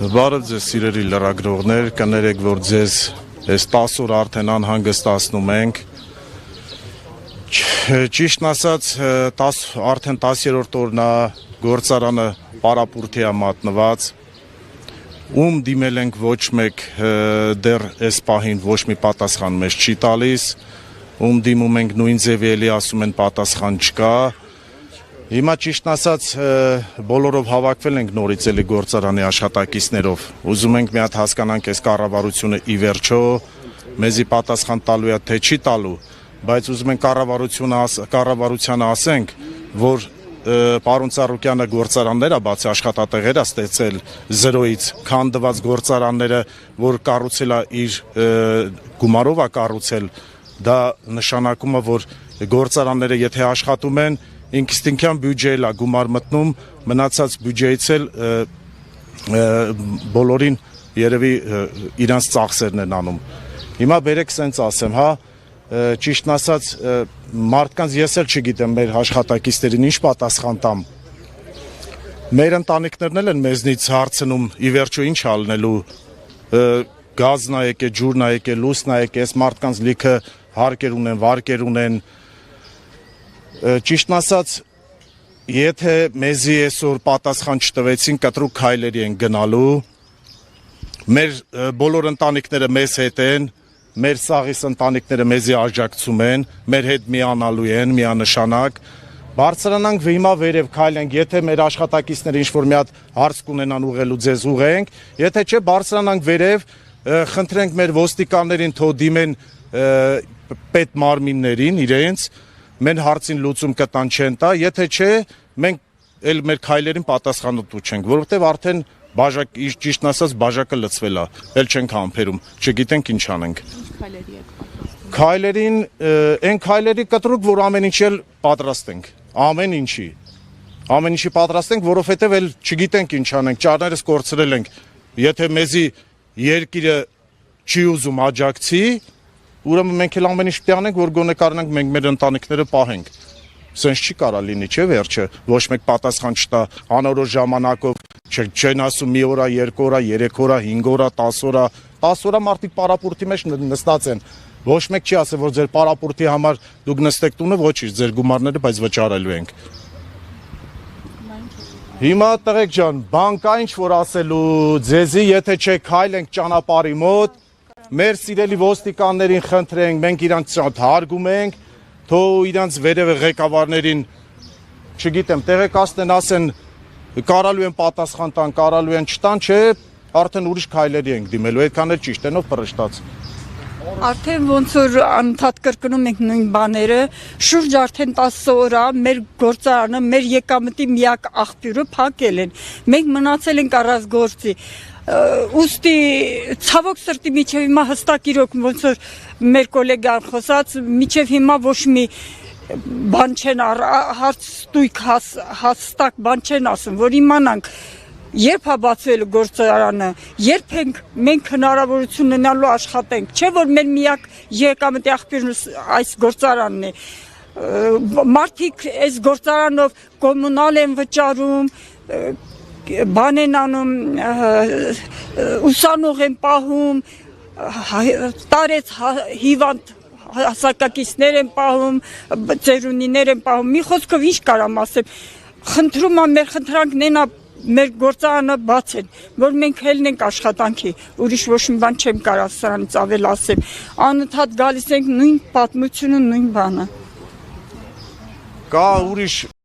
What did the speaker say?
Բարև ձեզ սիրելի լրագրողներ, կներեք, որ ձեզ այս 10 օր արդեն անհանգստացնում ենք։ Ճիշտն ասած, արդեն 10-րդ օրն է գործարանը պարապուրդի է մատնված, ում դիմել ենք ոչ մեկ դեռ այս պահին ոչ մի պատասխան մեզ չի տալիս, ում դիմում ենք նույն ձևի էլի ասում են պատասխան չկա։ Հիմա ճիշտն ասած բոլորով հավաքվել ենք նորից էլի գործարանի աշխատակիցներով, ուզում ենք մի հատ հասկանանք այս կառավարությունը ի վերջո մեզի պատասխան տալու է թե չի տալու, բայց ուզում ենք կառավարությանը ասենք, որ պարոն Ծառուկյանը գործարաններ է բացի աշխատատեղեր է ստեղծել զրոյից, քանդված գործարանները, որ կառուցել է իր գումարով է կառուցել, դա նշանակում է, որ գործարանները եթե աշխատում են, ինքնստինքյան բյուջեել է գումար մտնում, մնացած բյուջեից էլ բոլորին երևի իրանց ծախսերն են անում։ Հիմա բերեք սենց ասեմ, հա, ճիշտն ասած մարդկանց ես էլ չգիտեմ մեր աշխատակիցներին ինչ պատասխան տամ։ Մեր ընտանիքներն էլ են մեզնից հարցնում ի վերջո ինչ ալնելու, գազն ա եկե, ջուրն ա եկե, լուսն ա եկե, այս մարդկանց լիքը հարկեր ունեն, վարկեր ունեն։ Ճիշտն ասած, եթե մեզի այսօր պատասխան չտվեցին, կտրուկ քայլերի են գնալու, մեր բոլոր ընտանիքները մեզ հետ են, մեր սաղիս ընտանիքները մեզի աջակցում են, մեր հետ միանալու են, միանշանակ, բարձրանանք հիմա վերև քայլենք, եթե մեր աշխատակիցները ինչ-որ մի հատ հարց կունենան ուղղելու ձեզ ուղղենք, եթե չէ բարձրանանք վերև, խնդրենք մեր ոստիկաններին թող դիմեն պետ մարմիններին իրենց, մեն հարցին լուծում կտան չեն տա, եթե չէ, մենք էլ մեր քայլերին պատասխանատու չենք, որովհետև արդեն ճիշտն ասած բաժակը լցվել է, էլ չենք համբերում, չգիտենք ինչ անենք։ Քայլերին, այն քայլերի կտրուկ, որ ամեն ինչ էլ պատրաստ ենք, ամեն ինչի պատրաստ ենք, որովհետև էլ չգիտենք ինչ անենք, ճարներս կորցրել ենք, եթե մեզի երկիրը չի ուզում աջակցի, ուրեմն մենք էլ ամեն ինչ պետք է անենք, որ գոնե կարողանանք մենք մեր ընտանիքները պահենք։ Սենց չի կարա լինի, չէ՞ վերջը, ոչ մեկ պատասխան չտա, անորոշ ժամանակով, չեն ասում մի օր, 2 օր, 3 օր, 5 օր, 10 օր, 10 օր մարդիկ պարապուրդի մեջ նստած են։ Ոչ մեկ չի ասել, որ ձեր պարապուրդի համար դուք նստեք տունը, ոչինչ, ձեր գումարները բայց վճարելու ենք։ Հիմա տղեկ ջան, բան կա ինչ որ ասելու ձեզի, եթե չէ քայլենք ճանապարհի մոտ, մեր սիրելի ոստիկաններին խնդրենք, մենք իրանց հարգում ենք, թող իրանց վերևը ղեկավարներին, չգիտեմ, տեղեկացնեն, ասեն, կարալու են պատասխան տան, կարալու են չտան, չէ, արդեն ուրիշ քայլերի ենք դիմելու, այդքան էլ ճիշտ են, ով պրշտաց։ Արդեն ոնց որ անընդհատ կրկնում ենք նույն բաները, շուրջ արդեն 10 օր է մեր գործարանը, մեր եկամտի միակ աղբյուրը փակել են։ Մենք մնացել ենք առանց գործի։ Ուստի ցավոք սրտի միջև հիմա հստակ իրոք ոնց որ մեր գոլեգան խոսած, միջև հիմա ոչ մի բան չեն հարցտույք հստակ բան չեն ասում, որ իմանանք երբ է բացվելու գործարանը, երբ մենք հնարավորություն ունենալու աշխատենք, չէ որ մեր միակ եկամտի աղբյուրն այս գործարանն է։ Մարդիկ այս գործարանով կոմունալ են վճարում, բան են անում, ուսանող են պահում, տարեց հիվանդ հասակակիցներ են պահում, ծերունիներ են պահում, մի խոսքով ինչ կարամ ասեմ, խնդրում եմ մեր խնդրանքներն մեր գործարանը բաց են, որ մենք հելնենք աշխատանքի, ուրիշ ոչ մի բան չեմ կարող սրանից ավել ասեմ, անընդհատ գալիս ենք նույն պատմությունը, նույն բանը։ Կա ուրիշ